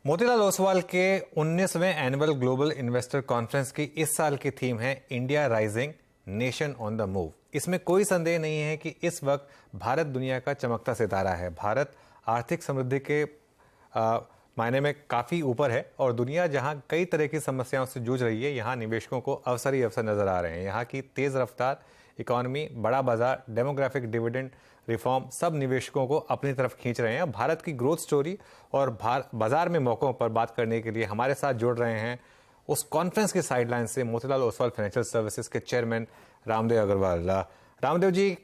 मोतीलाल ओसवाल के 19वें annual global investor conference की इस साल की थीम है India rising nation on the move. इसमें कोई संदेह नहीं है कि इस वक्त भारत दुनिया का चमकता सितारा है। भारत आर्थिक समृद्धि के मायने में काफ़ी ऊपर है और दुनिया जहां कई तरह की समस्याओं से जूझ रही है, यहां निवेशकों को अवसर ही अवसर नजर आ रहे हैं। यहाँ की तेज़ रफ्तार इकॉनमी, बड़ा बाजार, डेमोग्राफिक डिविडेंड रिफॉर्म सब निवेशकों को अपनी तरफ खींच रहे हैं। भारत की ग्रोथ स्टोरी और बाजार में मौक़ों पर बात करने के लिए हमारे साथ जुड़ रहे हैं उस कॉन्फ्रेंस के साइडलाइन से मोतीलाल ओसवाल फाइनेंशियल सर्विसेज के chairman Ramdev Agarwal. Ramdev ji,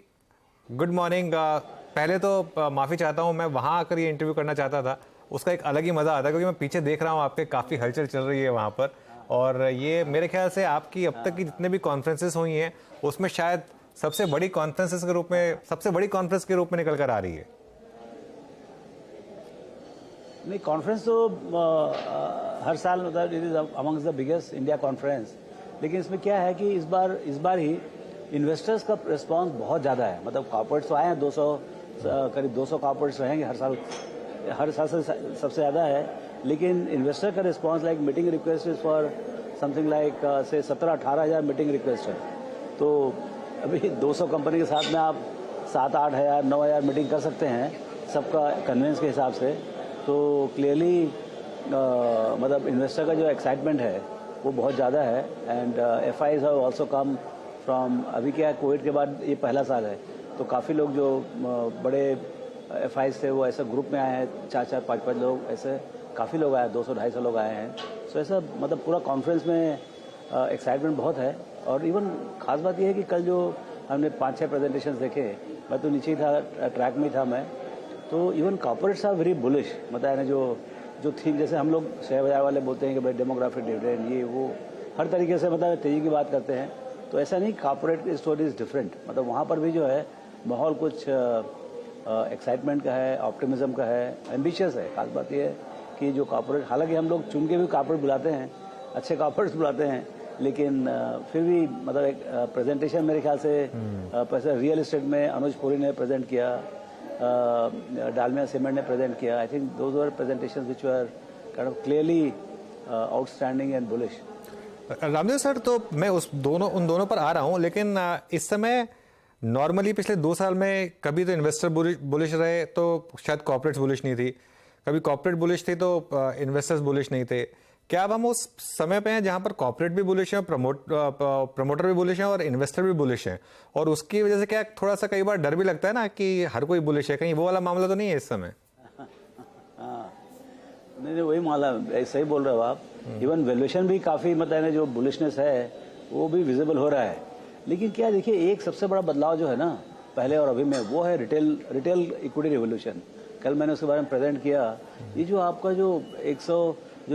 good morning. पहले तो माफ़ी चाहता हूँ, मैं वहाँ आकर ये इंटरव्यू करना चाहता था, उसका एक अलग ही मज़ा आता है क्योंकि मैं पीछे देख रहा हूँ आपके काफ़ी हलचल चल रही है वहाँ पर। और ये मेरे ख्याल से आपकी अब तक की जितने भी कॉन्फ्रेंसेस हुई हैं उसमें शायद सबसे बड़ी कॉन्फ्रेंसेस के रूप में, सबसे बड़ी कॉन्फ्रेंस के रूप में निकल कर आ रही है। नहीं, कॉन्फ्रेंस तो हर साल मतलब it is amongst the biggest India conference. लेकिन इसमें क्या है कि इस बार ही इन्वेस्टर्स का रिस्पांस बहुत ज़्यादा है। मतलब कॉर्पोरेट्स तो आए हैं, 200 करीब 200 कॉर्पोरेट्स रहेंगे हर साल से सबसे ज़्यादा है। लेकिन इन्वेस्टर का response like meeting request is for something like से 17-18 हज़ार मीटिंग रिक्वेस्ट है। तो अभी 200 कंपनी के साथ में आप 7-8 हज़ार 9 हज़ार मीटिंग कर सकते हैं सबका कन्वेंस के हिसाब से। तो क्लियरली मतलब इन्वेस्टर का जो एक्साइटमेंट है वो बहुत ज़्यादा है। And FIs have also come from, अभी क्या है कोविड के बाद ये पहला साल है तो काफ़ी लोग जो बड़े FIs थे वो ऐसे ग्रुप में आए हैं, 4-4 5-5 लोग, ऐसे काफ़ी लोग आए, 200-250 लोग आए हैं। सो ऐसा मतलब पूरा कॉन्फ्रेंस में एक्साइटमेंट बहुत है। और इवन खास बात यह है कि कल जो हमने 5-6 प्रेजेंटेशंस देखे, मैं तो नीचे ही था, ट्रैक में ही था मैं, तो even corporates are very bullish. मतलब है जो थीम, जैसे हम लोग शेयर बाजार वाले बोलते हैं कि भाई डेमोग्राफिक डिविडेंड ये वो हर तरीके से मतलब तेजी की बात करते हैं, तो ऐसा नहीं, कॉर्पोरेट स्टोरी इज़ डिफरेंट। मतलब वहाँ पर भी जो है माहौल कुछ एक्साइटमेंट का है, ऑप्टिमिज्म का है, एम्बिशियस है। खास बात यह है कि जो कॉर्पोरेट, हालांकि हम लोग चुन के भी कॉर्पोरेट बुलाते हैं, अच्छे कॉर्पोरेट्स बुलाते हैं, लेकिन फिर भी मतलब एक प्रेजेंटेशन मेरे ख्याल से रियल एस्टेट में अनुज पुरी ने प्रेजेंट किया, डालमिया सीमेंट ने प्रेजेंट किया। I think those were presentations which were kind of clearly outstanding and bullish. Ramdev sir, तो मैं उन दोनों पर आ रहा हूं, लेकिन इस समय नॉर्मली पिछले 2 साल में कभी तो इन्वेस्टर बुलिश रहे तो शायद कॉर्पोरेट्स बुलिश नहीं थी, कभी कॉर्पोरेट बुलिश थी तो इन्वेस्टर्स बुलिश नहीं थे। क्या अब हम उस समय पे हैं जहां पर कॉर्पोरेट भी बुलिश हैं, प्रमोटर भी बुलिश हैं और इन्वेस्टर भी बुलिश हैं, और उसकी वजह से क्या थोड़ा सा कई बार डर भी लगता है ना कि हर कोई बुलिश है, कहीं वो वाला मामला तो नहीं है इस समय? नहीं, वही मामला, सही बोल रहे हो आप। इवन वैल्यूएशन भी काफ़ी मतलब जो बुलिशनेस है वो भी विजिबल हो रहा है। लेकिन क्या देखिए, एक सबसे बड़ा बदलाव जो है ना पहले और अभी में, वो है रिटेल इक्विटी रिवोल्यूशन। कल मैंने उसके बारे में प्रेजेंट किया। ये जो आपका जो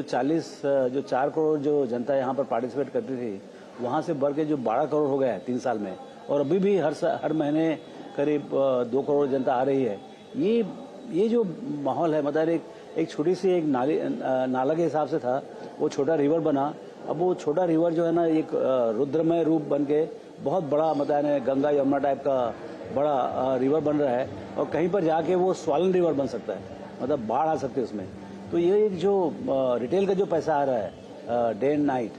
4 करोड़ जो जनता यहाँ पर पार्टिसिपेट करती थी, वहाँ से बढ़ के जो 12 करोड़ हो गया है 3 साल में, और अभी भी हर महीने करीब 2 करोड़ जनता आ रही है। ये जो माहौल है, मतलब एक छोटी सी एक नाला के हिसाब से था, वो छोटा रिवर बना। अब वो छोटा रिवर जो है ना एक रुद्रमय रूप बन के बहुत बड़ा, मतलब गंगा यमुना टाइप का बड़ा रिवर बन रहा है, और कहीं पर जाके वो स्वालन रिवर बन सकता है, मतलब बाढ़ आ सकती है उसमें। तो ये जो रिटेल का जो पैसा आ रहा है डे एंड नाइट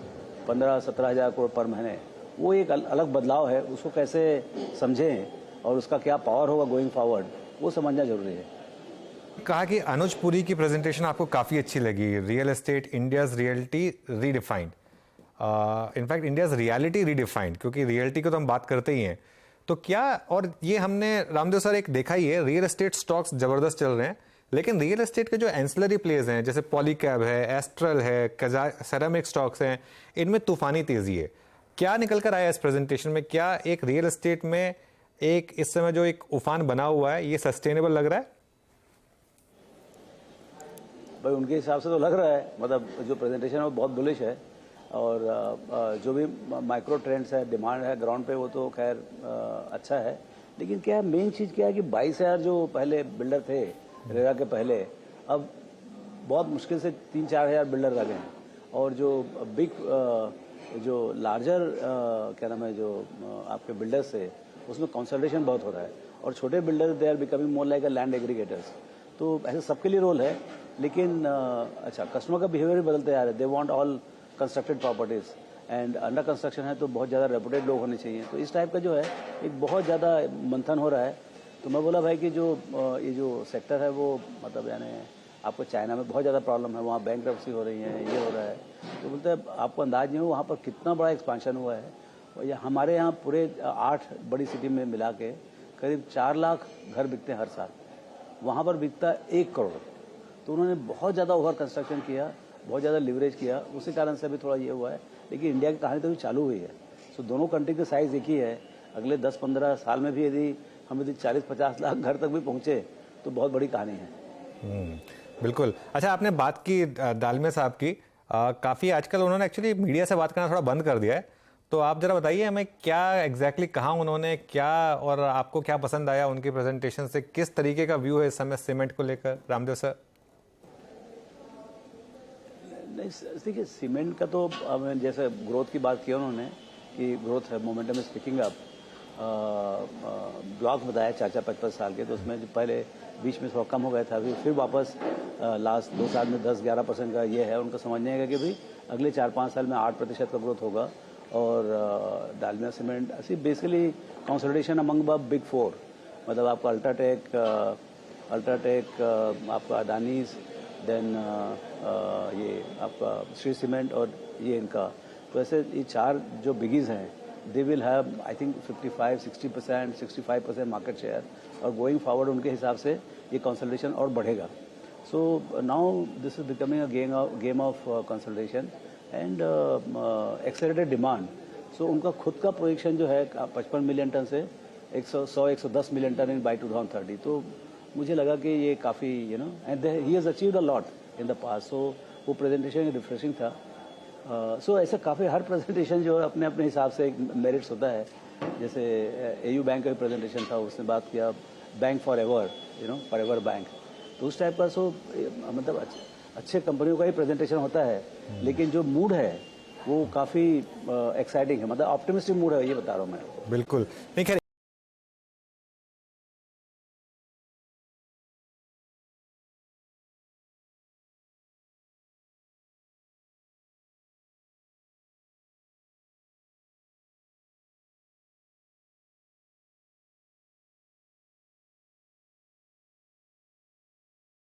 15-17 हज़ार करोड़ पर महीने, वो एक अलग बदलाव है। उसको कैसे समझें और उसका क्या पावर होगा गोइंग फॉरवर्ड, वो समझना जरूरी है। कहा कि अनुज पुरी की प्रेजेंटेशन आपको काफ़ी अच्छी लगी, real estate India's reality redefined, in fact India's reality redefined, क्योंकि रियलिटी को तो हम बात करते ही हैं। तो क्या, और ये हमने रामदेव सर एक देखा ही है, रियल एस्टेट स्टॉक्स ज़बरदस्त चल रहे हैं, लेकिन रियल एस्टेट के जो एंसिलरी प्लेज हैं जैसे पॉलीकैब है, एस्ट्रल है, सेरामिक स्टॉक्स हैं, इनमें तूफानी तेज़ी है। क्या निकल कर आया इस प्रेजेंटेशन में? क्या एक रियल एस्टेट में एक इस समय जो एक उफान बना हुआ है, ये सस्टेनेबल लग रहा है? भाई उनके हिसाब से तो लग रहा है, मतलब जो प्रेजेंटेशन है वो बहुत बुलिश है। और जो भी माइक्रो ट्रेंड्स है, डिमांड है ग्राउंड पे, वो तो खैर अच्छा है। लेकिन क्या है, मेन चीज़ क्या है कि 22,000 जो पहले बिल्डर थे रेरा के पहले, अब बहुत मुश्किल से 3-4 हज़ार बिल्डर रह गए हैं। और जो बिग जो लार्जर क्या नाम है जो आपके बिल्डर्स थे, उसमें कंसोलिडेशन बहुत हो रहा है, और छोटे builder they are becoming more like a land aggregators. तो ऐसे सबके लिए रोल है, लेकिन अच्छा कस्टमर का बिहेवियर भी बदलते आ रहा है। They want all constructed properties and under construction है तो बहुत ज़्यादा रेपुटेड लोग होने चाहिए। तो इस टाइप का जो है एक बहुत ज़्यादा मंथन हो रहा है। तो मैं बोला भाई कि जो ये जो सेक्टर है वो मतलब यानी आपको चाइना में बहुत ज़्यादा प्रॉब्लम है, वहाँ बैंकरप्सी हो रही है, ये हो रहा है। तो बोलते हैं आपको अंदाज नहीं हो वहाँ पर कितना बड़ा एक्सपांशन हुआ है। और ये हमारे यहाँ पूरे 8 बड़ी सिटी में मिला के करीब 4 लाख घर बिकते हैं हर साल, वहाँ पर बिकता 1 करोड़। तो उन्होंने बहुत ज़्यादा ओवर कंस्ट्रक्शन किया, बहुत ज़्यादा लिवरेज किया, उसी कारण से अभी थोड़ा ये हुआ है। लेकिन इंडिया की कहानी तो अभी चालू हुई है। सो दोनों कंट्री का साइज़ एक ही है। अगले 10-15 साल में भी यदि हम यदि 40-50 लाख घर तक भी पहुँचे तो बहुत बड़ी कहानी है। बिल्कुल। अच्छा, आपने बात की दालमिया साहब की, काफ़ी आजकल उन्होंने एक्चुअली मीडिया से बात करना थोड़ा बंद कर दिया है। तो आप जरा बताइए हमें क्या एग्जैक्टली कहा उन्होंने, क्या और आपको क्या पसंद आया उनकी प्रेजेंटेशन से, किस तरीके का व्यू है इस समय सीमेंट को लेकर, रामदेव सर? नहीं देखिए, सीमेंट का तो जैसे ग्रोथ की बात की उन्होंने कि ग्रोथ है, momentum is picking up. Block बताया 4-5 साल के, तो उसमें जो पहले बीच में थोड़ा कम हो गया था, अभी फिर वापस लास्ट 2 साल में 10-11% का ये है। उनका समझने का कि भाई अगले 4-5 साल में 8% का ग्रोथ होगा। और डालमिया सीमेंट ऐसी basically consolidation among the big 4, मतलब आपका अल्ट्राटेक, आपका अडानीज, देन ये आपका श्री सीमेंट और ये इनका। तो ऐसे ये 4 जो बिगीज हैं, they will have I think 55-60%, 65% market share. और गोइंग फॉरवर्ड उनके हिसाब से ये कंसोलिडेशन और बढ़ेगा। So now this is becoming a game of consolidation and accelerated demand. सो उनका खुद का प्रोजेक्शन जो है 55 मिलियन टन से 110 मिलियन टन इन बाई 2030। तो मुझे लगा कि ये काफ़ी and he has achieved a lot in the past. So वो प्रेजेंटेशन रिफ्रेशिंग था। सो ऐसे काफ़ी हर प्रेजेंटेशन जो है अपने अपने हिसाब से एक मेरिट्स होता है। जैसे एयू बैंक का भी प्रेजेंटेशन था, उसने बात किया bank for ever, for ever bank. तो उस टाइप का मतलब अच्छे कंपनियों का ही प्रेजेंटेशन होता है। लेकिन जो मूड है वो काफ़ी एक्साइटिंग है, मतलब ऑप्टिमिस्टिक मूड है, ये बता रहा हूँ मैं। बिल्कुल नहीं, खैर